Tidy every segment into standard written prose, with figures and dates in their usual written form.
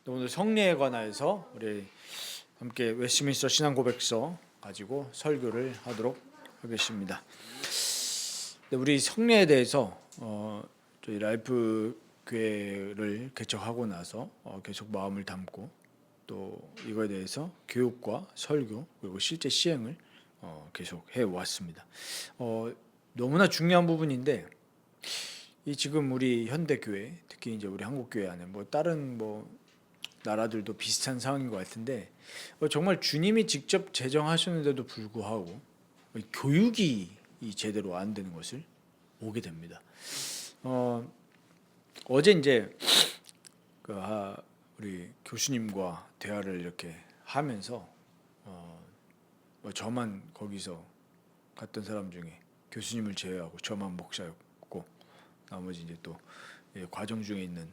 오늘 성례에 관하여서 우리 함께 웨스트민스터 신앙고백서 가지고 설교를 하도록 하겠습니다. 우리 성례에 대해서 저희 라이프 교회를 개척하고 나서 계속 마음을 담고 또 이거에 대해서 교육과 설교 그리고 실제 시행을 계속 해 왔습니다. 너무나 중요한 부분인데 이 지금 우리 현대 교회 특히 이제 우리 한국 교회 안에 다른 나라들도 비슷한 상황인 것 같은데 정말 주님이 직접 제정하셨는데도 불구하고 교육이 제대로 안 되는 것을 보게 됩니다. 어제 이제 우리 교수님과 대화를 이렇게 하면서 저만 거기서 갔던 사람 중에 교수님을 제외하고 저만 목사였고 나머지 이제 또 과정 중에 있는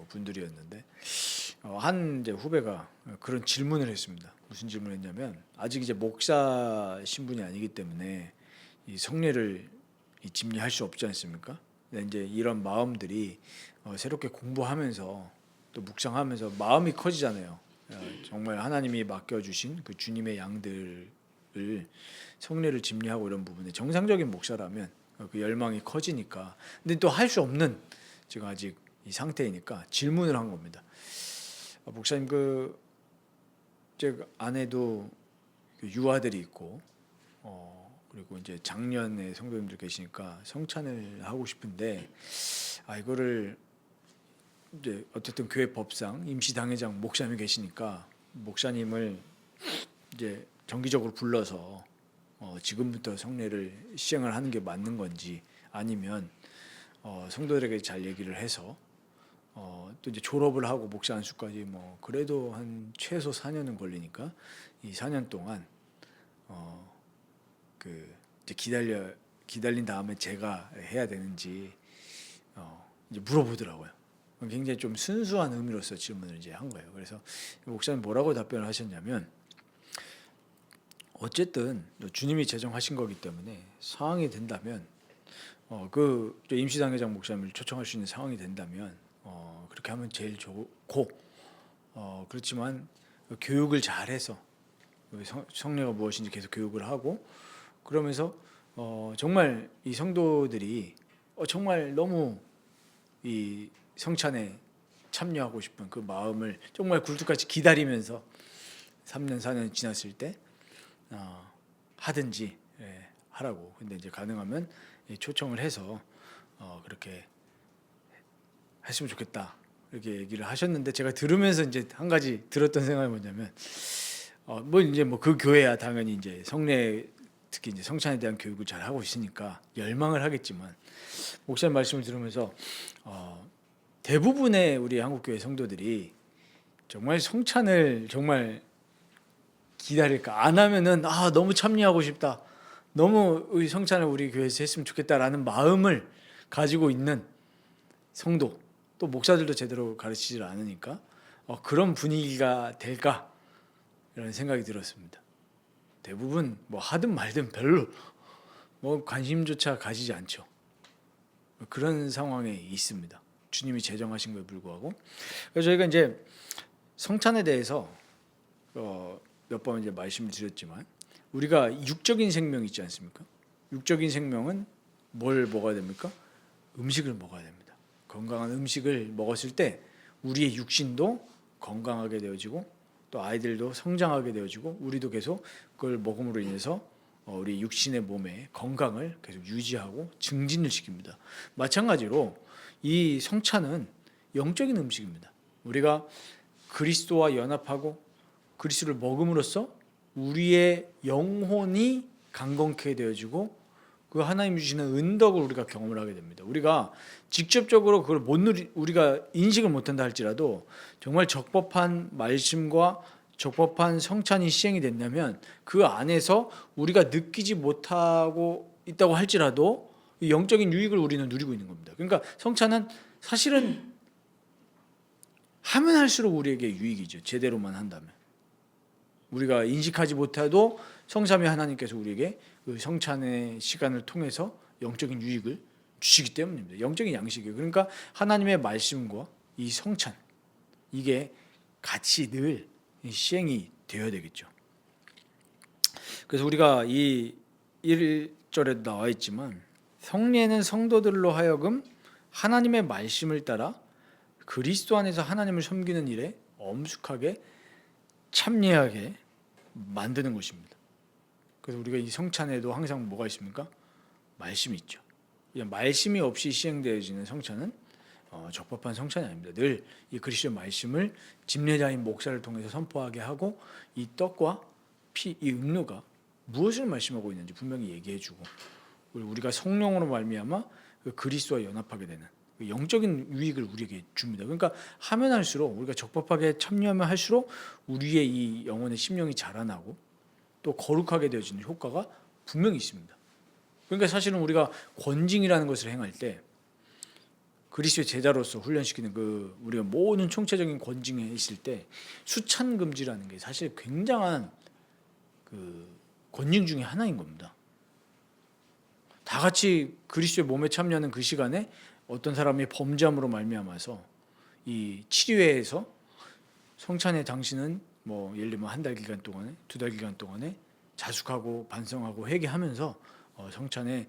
분들이었는데 한 이제 후배가 그런 질문을 했습니다. 무슨 질문을 했냐면 아직 이제 목사 신분이 아니기 때문에 이 성례를 집례할 수 없지 않습니까? 근데 이제 이런 마음들이 새롭게 공부하면서 또 묵상하면서 마음이 커지잖아요. 정말 하나님이 맡겨주신 그 주님의 양들을 성례를 집례하고 이런 부분에 정상적인 목사라면 그 열망이 커지니까. 근데 또 할 수 없는 지금 아직 이 상태이니까 질문을 한 겁니다. 목사님 제 아내도 유아들이 있고 그리고 이제 작년에 성도님들 계시니까 성찬을 하고 싶은데 이거를 이제 어쨌든 교회 법상 임시 당회장 목사님이 계시니까 목사님을 이제 정기적으로 불러서 지금부터 성례를 시행을 하는 게 맞는 건지 아니면 성도들에게 잘 얘기를 해서 또 이제 졸업을 하고 목사 안수까지 그래도 한 최소 4년은 걸리니까 이 4년 동안 이제 기다린 다음에 제가 해야 되는지 이제 물어보더라고요. 굉장히 좀 순수한 의미로서 질문을 이제 한 거예요. 그래서 목사님 뭐라고 답변을 하셨냐면 어쨌든 주님이 제정하신 거기 때문에 상황이 된다면 그 임시당회장 목사님을 초청할 수 있는 상황이 된다면 그렇게 하면 제일 좋고 그렇지만 교육을 잘해서 성례가 무엇인지 계속 교육을 하고 그러면서 정말 이 성도들이 정말 너무 이 성찬에 참여하고 싶은 그 마음을 정말 굴뚝같이 기다리면서 3년 4년 지났을 때 하든지 하라고. 근데 이제 가능하면 초청을 해서 그렇게 했으면 좋겠다 이렇게 얘기를 하셨는데 제가 들으면서 이제 한 가지 들었던 생각이 뭐냐면 이제 그 교회야 당연히 이제 성례 특히 이제 성찬에 대한 교육을 잘 하고 있으니까 열망을 하겠지만 목사님 말씀을 들으면서 대부분의 우리 한국 교회 성도들이 정말 성찬을 정말 기다릴까 안 하면은 너무 참여하고 싶다 너무 성찬을 우리 교회에서 했으면 좋겠다라는 마음을 가지고 있는 성도 또 목사들도 제대로 가르치질 않으니까 그런 분위기가 될까 이런 생각이 들었습니다. 대부분 하든 말든 별로 관심조차 가지지 않죠. 그런 상황에 있습니다. 주님이 제정하신 거에 불구하고. 그래서 저희가 이제 성찬에 대해서 몇 번 이제 말씀을 드렸지만 우리가 육적인 생명 있지 않습니까? 육적인 생명은 뭘 먹어야 됩니까? 음식을 먹어야 됩니다. 건강한 음식을 먹었을 때 우리의 육신도 건강하게 되어지고 또 아이들도 성장하게 되어지고 우리도 계속 그걸 먹음으로 인해서 우리 육신의 몸의 건강을 계속 유지하고 증진을 시킵니다. 마찬가지로 이 성찬은 영적인 음식입니다. 우리가 그리스도와 연합하고 그리스도를 먹음으로써 우리의 영혼이 강건케 되어지고 그 하나님 주시는 은덕을 우리가 경험을 하게 됩니다. 우리가 직접적으로 그걸 우리가 인식을 못한다 할지라도 정말 적법한 말씀과 적법한 성찬이 시행이 된다면 그 안에서 우리가 느끼지 못하고 있다고 할지라도 영적인 유익을 우리는 누리고 있는 겁니다. 그러니까 성찬은 사실은 하면 할수록 우리에게 유익이죠. 제대로만 한다면. 우리가 인식하지 못해도 성삼위 하나님께서 우리에게 그 성찬의 시간을 통해서 영적인 유익을 주시기 때문입니다. 영적인 양식이에요. 그러니까 하나님의 말씀과 이 성찬 이게 같이 늘 시행이 되어야 되겠죠. 그래서 우리가 이 1절에도 나와 있지만 성례는 성도들로 하여금 하나님의 말씀을 따라 그리스도 안에서 하나님을 섬기는 일에 엄숙하게 참여하게 만드는 것입니다. 그래서 우리가 이 성찬에도 항상 뭐가 있습니까? 말씀이 있죠. 말씀이 없이 시행되어지는 성찬은 적법한 성찬이 아닙니다. 늘 이 그리스도의 말씀을 집례자인 목사를 통해서 선포하게 하고 이 떡과 피, 이 음료가 무엇을 말씀하고 있는지 분명히 얘기해주고 우리가 성령으로 말미암아 그리스도와 연합하게 되는 영적인 유익을 우리에게 줍니다. 그러니까 하면 할수록 우리가 적법하게 참여하면 할수록 우리의 이 영혼의 심령이 자라나고 또 거룩하게 되어지는 효과가 분명히 있습니다. 그러니까 사실은 우리가 권징이라는 것을 행할 때 그리스도의 제자로서 훈련시키는 그 우리가 모든 총체적인 권징에 있을 때 수찬 금지라는 게 사실 굉장한 그 권징 중에 하나인 겁니다. 다 같이 그리스도의 몸에 참여하는 그 시간에 어떤 사람이 범죄함으로 말미암아서 이 치료회에서 성찬에 당신은 뭐 예를 들면 한 달 기간 동안에 2달 기간 동안에 자숙하고 반성하고 회개하면서 성찬에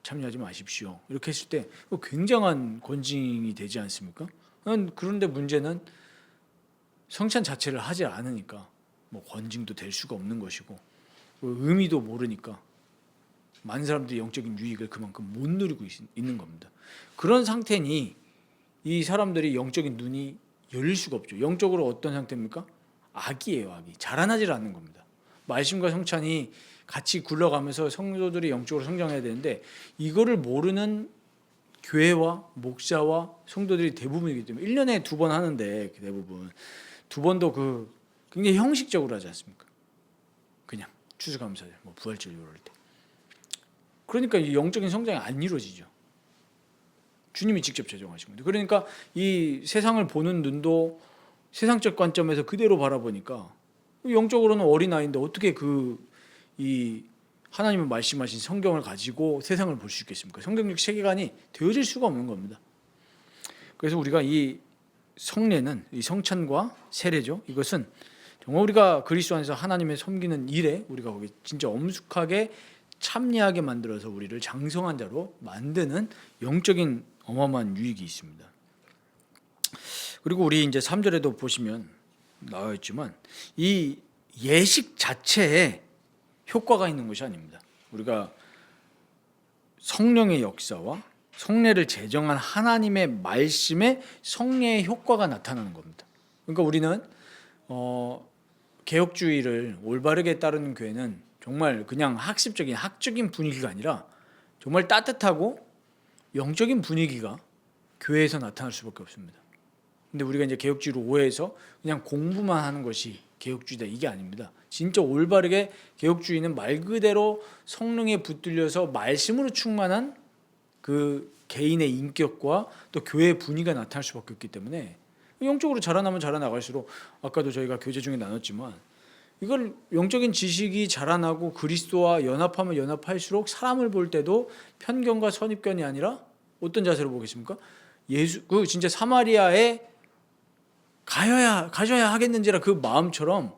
참여하지 마십시오. 이렇게 했을 때 굉장한 권징이 되지 않습니까? 그런데 문제는 성찬 자체를 하지 않으니까 뭐 권징도 될 수가 없는 것이고 의미도 모르니까 많은 사람들이 영적인 유익을 그만큼 못 누리고 있는 겁니다. 그런 상태니 이 사람들이 영적인 눈이 열릴 수가 없죠. 영적으로 어떤 상태입니까? 악이에요. 악이 자라나질 않는 겁니다. 말씀과 성찬이 같이 굴러가면서 성도들이 영적으로 성장해야 되는데 이거를 모르는 교회와 목사와 성도들이 대부분이기 때문에 1년에 2번 하는데 대부분 2번도 굉장히 형식적으로 하지 않습니까? 그냥 추수감사절, 뭐 부활절 이럴 때. 그러니까 이 영적인 성장이 안 이루어지죠. 주님이 직접 제정하신 겁니다. 그러니까 이 세상을 보는 눈도 세상적 관점에서 그대로 바라보니까 영적으로는 어린아이인데 어떻게 이 하나님의 말씀하신 성경을 가지고 세상을 볼 수 있겠습니까? 성경적 세계관이 되어질 수가 없는 겁니다. 그래서 우리가 이 성례는 이 성찬과 세례죠. 이것은 정말 우리가 그리스도 안에서 하나님의 섬기는 일에 우리가 거기 진짜 엄숙하게 참여하게 만들어서 우리를 장성한 자로 만드는 영적인 어마어마한 유익이 있습니다. 그리고 우리 이제 3절에도 보시면 나와 있지만 이 예식 자체에 효과가 있는 것이 아닙니다. 우리가 성령의 역사와 성례를 제정한 하나님의 말씀에 성례의 효과가 나타나는 겁니다. 그러니까 우리는 개혁주의를 올바르게 따르는 교회는 정말 그냥 학적인 분위기가 아니라 정말 따뜻하고 영적인 분위기가 교회에서 나타날 수밖에 없습니다. 근데 우리가 이제 개혁주의로 오해해서 그냥 공부만 하는 것이 개혁주의다 이게 아닙니다. 진짜 올바르게 개혁주의는 말 그대로 성령에 붙들려서 말씀으로 충만한 그 개인의 인격과 또 교회의 분위기가 나타날 수밖에 없기 때문에 영적으로 자라나면 자라나갈수록 아까도 저희가 교제 중에 나눴지만 이걸 영적인 지식이 자라나고 그리스도와 연합하면 연합할수록 사람을 볼 때도 편견과 선입견이 아니라 어떤 자세로 보겠습니까? 예수 진짜 사마리아에 가셔야 하겠는지라 그 마음처럼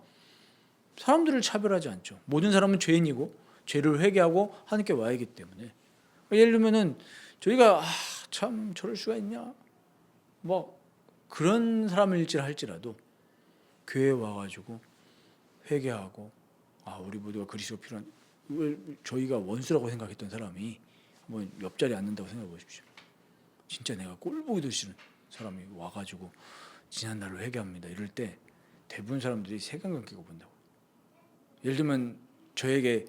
사람들을 차별하지 않죠. 모든 사람은 죄인이고 죄를 회개하고 하나님께 와야 하기 때문에 예를 들면은 저희가 참 저럴 수가 있냐 뭐 그런 사람일지라 할지라도 교회에 와가지고 회개하고 우리 모두가 그리스도가 필요한 저희가 원수라고 생각했던 사람이 한번 옆자리에 앉는다고 생각해 보십시오. 진짜 내가 꼴 보기도 싫은 사람이 와가지고 지난날로 회개합니다. 이럴 때 대부분 사람들이 색안경 끼고 본다고. 예를 들면 저에게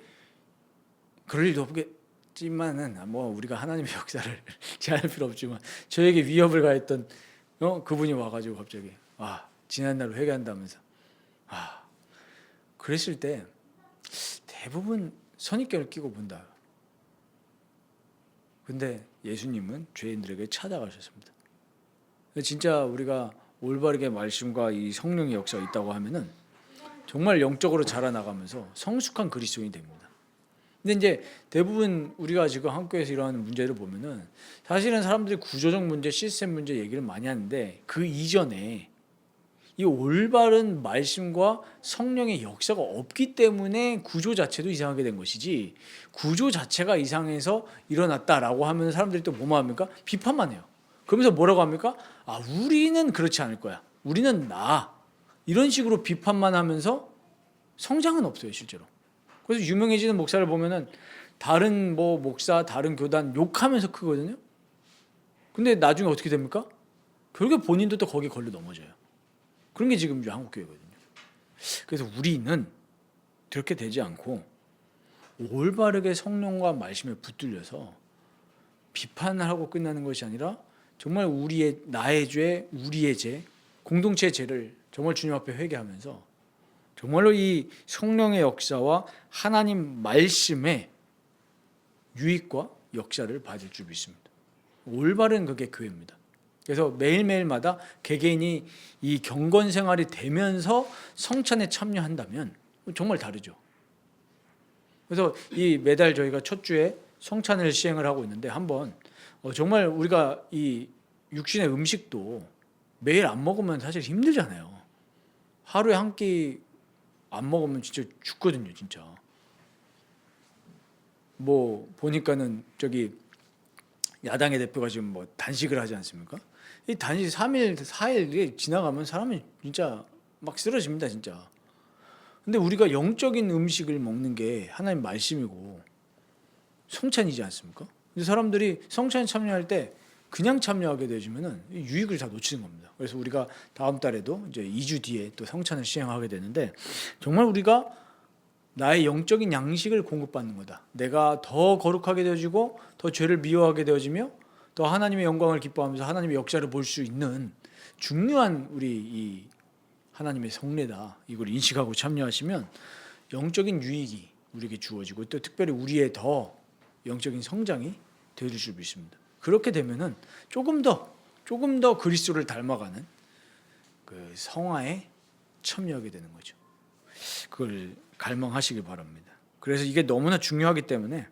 그럴 일도 없겠지만은 뭐 우리가 하나님의 역사를 제한할 필요 없지만 저에게 위협을 가했던 그분이 와가지고 갑자기 지난날로 회개한다면서 그랬을 때 대부분 선입견을 끼고 본다. 근데 예수님은 죄인들에게 찾아가셨습니다. 진짜 우리가 올바르게 말씀과 이 성령의 역사가 있다고 하면은 정말 영적으로 자라나가면서 성숙한 그리스도인이 됩니다. 근데 이제 대부분 우리가 지금 한국에서 일어나는 문제를 보면은 사실은 사람들이 구조적 문제, 시스템 문제 얘기를 많이 하는데 그 이전에 이 올바른 말씀과 성령의 역사가 없기 때문에 구조 자체도 이상하게 된 것이지, 구조 자체가 이상해서 일어났다라고 하면 사람들이 또 뭐만 합니까? 비판만 해요. 그러면서 뭐라고 합니까? 아, 우리는 그렇지 않을 거야. 우리는 이런 식으로 비판만 하면서 성장은 없어요, 실제로. 그래서 유명해지는 목사를 보면은 다른 뭐 목사, 다른 교단 욕하면서 크거든요. 근데 나중에 어떻게 됩니까? 결국에 본인도 또 거기에 걸려 넘어져요. 그런 게 지금 한국 교회거든요. 그래서 우리는 그렇게 되지 않고 올바르게 성령과 말씀에 붙들려서 비판을 하고 끝나는 것이 아니라 정말 나의 죄, 우리의 죄, 공동체의 죄를 정말 주님 앞에 회개하면서 정말로 이 성령의 역사와 하나님 말씀의 유익과 역사를 받을 줄 믿습니다. 올바른 그게 교회입니다. 그래서 매일매일마다 개개인이 이 경건 생활이 되면서 성찬에 참여한다면 정말 다르죠. 그래서 이 매달 저희가 첫 주에 성찬을 시행을 하고 있는데, 한번 정말 우리가 이 육신의 음식도 매일 안 먹으면 사실 힘들잖아요. 하루에 한 끼 안 먹으면 진짜 죽거든요, 진짜. 뭐 보니까는 저기 야당의 대표가 지금 뭐 단식을 하지 않습니까? 이 단식 3일, 4일 지나가면 사람이 진짜 막 쓰러집니다, 진짜. 근데 우리가 영적인 음식을 먹는 게 하나님 말씀이고 성찬이지 않습니까? 근데 사람들이 성찬에 참여할 때 그냥 참여하게 되시면은 유익을 다 놓치는 겁니다. 그래서 우리가 다음 달에도 이제 2주 뒤에 또 성찬을 시행하게 되는데, 정말 우리가 나의 영적인 양식을 공급받는 거다. 내가 더 거룩하게 되어지고 더 죄를 미워하게 되어지며 더 하나님의 영광을 기뻐하면서 하나님의 역사를 볼 수 있는 중요한 우리 이 하나님의 성례다. 이걸 인식하고 참여하시면 영적인 유익이 우리에게 주어지고 또 특별히 우리의 더 영적인 성장이 되어질 줄 믿습니다. 그렇게 되면은 조금 더 그리스도를 닮아가는 그 성화에 참여하게 되는 거죠. 그걸 갈망하시길 바랍니다. 그래서 이게 너무나 중요하기 때문에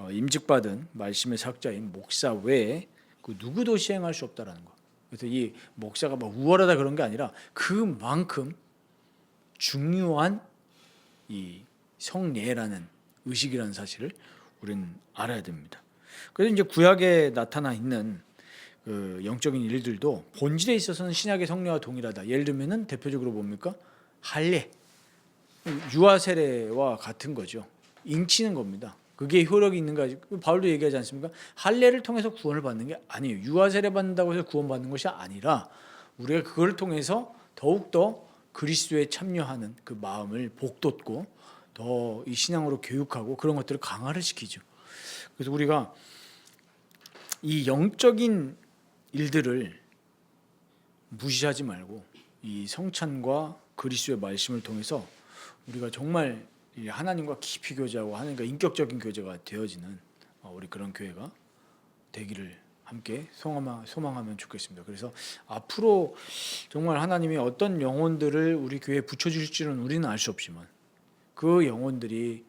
임직받은 말씀의 작자인 목사 외에 그 누구도 시행할 수 없다라는 거. 그래서 이 목사가 막 우월하다 그런 게 아니라 그만큼 중요한 이 성례라는 의식이라는 사실을 우리는 알아야 됩니다. 그래서 이제 구약에 나타나 있는 그 영적인 일들도 본질에 있어서는 신약의 성례와 동일하다. 예를 들면은 대표적으로 뭡니까? 할례, 유아 세례와 같은 거죠. 인치는 겁니다. 그게 효력이 있는가? 바울도 얘기하지 않습니까? 할례를 통해서 구원을 받는 게 아니에요. 유아 세례 받는다고 해서 구원받는 것이 아니라 우리가 그걸 통해서 더욱더 그리스도에 참여하는 그 마음을 복돋고 더 이 신앙으로 교육하고 그런 것들을 강화를 시키죠. 그래서 우리가 이 영적인 일들을 무시하지 말고 이 성찬과 그리스도의 말씀을 통해서 우리가 정말 하나님과 깊이 교제하고 하나님과 인격적인 교제가 되어지는 우리 그런 교회가 되기를 함께 소망하면 좋겠습니다. 그래서 앞으로 정말 하나님이 어떤 영혼들을 우리 교회에 붙여주실지는 우리는 알 수 없지만 그 영혼들이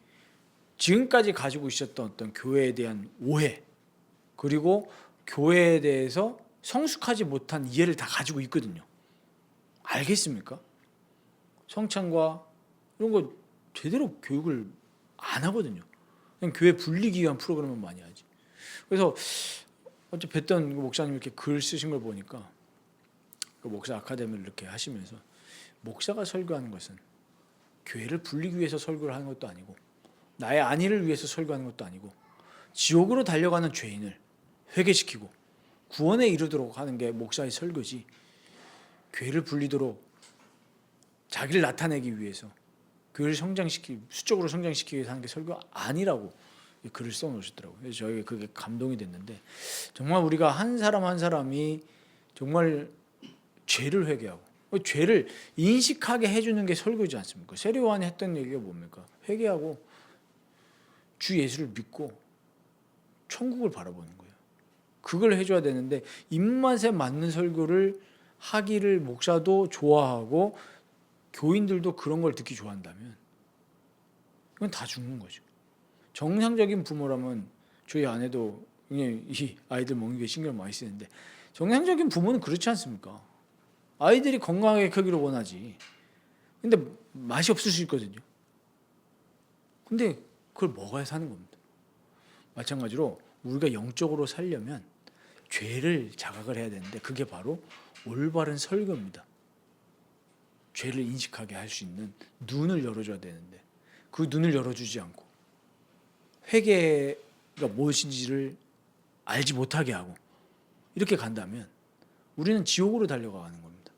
지금까지 가지고 있었던 어떤 교회에 대한 오해, 그리고 교회에 대해서 성숙하지 못한 이해를 다 가지고 있거든요. 알겠습니까? 성찬과 이런 거 제대로 교육을 안 하거든요. 그냥 교회 불리기 위한 프로그램을 많이 하지. 그래서 어제 뵀던 그 목사님 이렇게 글 쓰신 걸 보니까 그 목사 아카데미를 이렇게 하시면서 목사가 설교하는 것은 교회를 불리기 위해서 설교를 하는 것도 아니고 나의 안위를 위해서 설교하는 것도 아니고 지옥으로 달려가는 죄인을 회개시키고 구원에 이르도록 하는 게 목사의 설교지, 교회를 불리도록 자기를 나타내기 위해서 교회를 수적으로 성장시키기 위해서 하는 게 설교 아니라고 글을 써놓으셨더라고요. 그래서 저에게 그게 감동이 됐는데, 정말 우리가 한 사람 한 사람이 정말 죄를 회개하고 죄를 인식하게 해주는 게 설교지 않습니까? 세례 요한이 했던 얘기가 뭡니까? 회개하고 주 예수를 믿고 천국을 바라보는 거예요. 그걸 해줘야 되는데 입맛에 맞는 설교를 하기를 목사도 좋아하고 교인들도 그런 걸 듣기 좋아한다면 이건 다 죽는 거죠. 정상적인 부모라면 저희 아내도 그냥 이 아이들 먹는 게 신경 많이 쓰는데 정상적인 부모는 그렇지 않습니까? 아이들이 건강하게 크기를 원하지. 근데 맛이 없을 수 있거든요. 근데 그걸 먹어야 사는 겁니다. 마찬가지로 우리가 영적으로 살려면 죄를 자각을 해야 되는데 그게 바로 올바른 설교입니다. 죄를 인식하게 할 수 있는 눈을 열어줘야 되는데 그 눈을 열어주지 않고 회개가 무엇인지를 알지 못하게 하고 이렇게 간다면 우리는 지옥으로 달려가는 겁니다.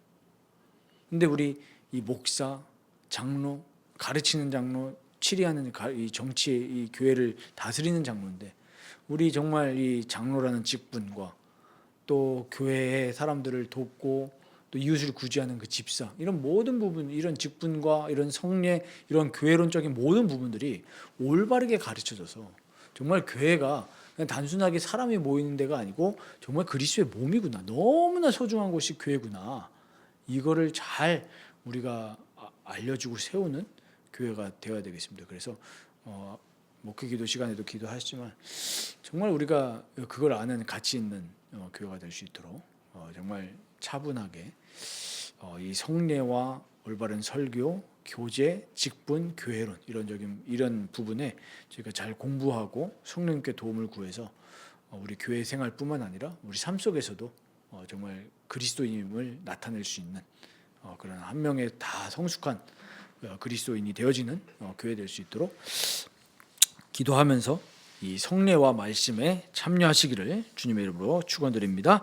근데 우리 이 목사, 장로, 가르치는 장로, 치리하는 이 정치의 이 교회를 다스리는 장로인데 우리 정말 이 장로라는 직분과 또 교회의 사람들을 돕고 또 이웃을 구제하는 그 집사 이런 모든 부분 이런 직분과 이런 성례 이런 교회론적인 모든 부분들이 올바르게 가르쳐져서 정말 교회가 그냥 단순하게 사람이 모이는 데가 아니고 정말 그리스도의 몸이구나 너무나 소중한 곳이 교회구나 이거를 잘 우리가 알려주고 세우는 교회가 되어야 되겠습니다. 그래서 목회기도 시간에도 기도하시지만 정말 우리가 그걸 아는 가치 있는 교회가 될 수 있도록 정말 차분하게 이 성례와 올바른 설교, 교제, 직분, 교회론 이런 부분에 저희가 잘 공부하고 성령님께 도움을 구해서 우리 교회 생활뿐만 아니라 우리 삶 속에서도 정말 그리스도인임을 나타낼 수 있는 그런 한 명의 다 성숙한 그리스도인이 되어지는 교회 될 수 있도록 기도하면서 이 성례와 말씀에 참여하시기를 주님의 이름으로 축원드립니다.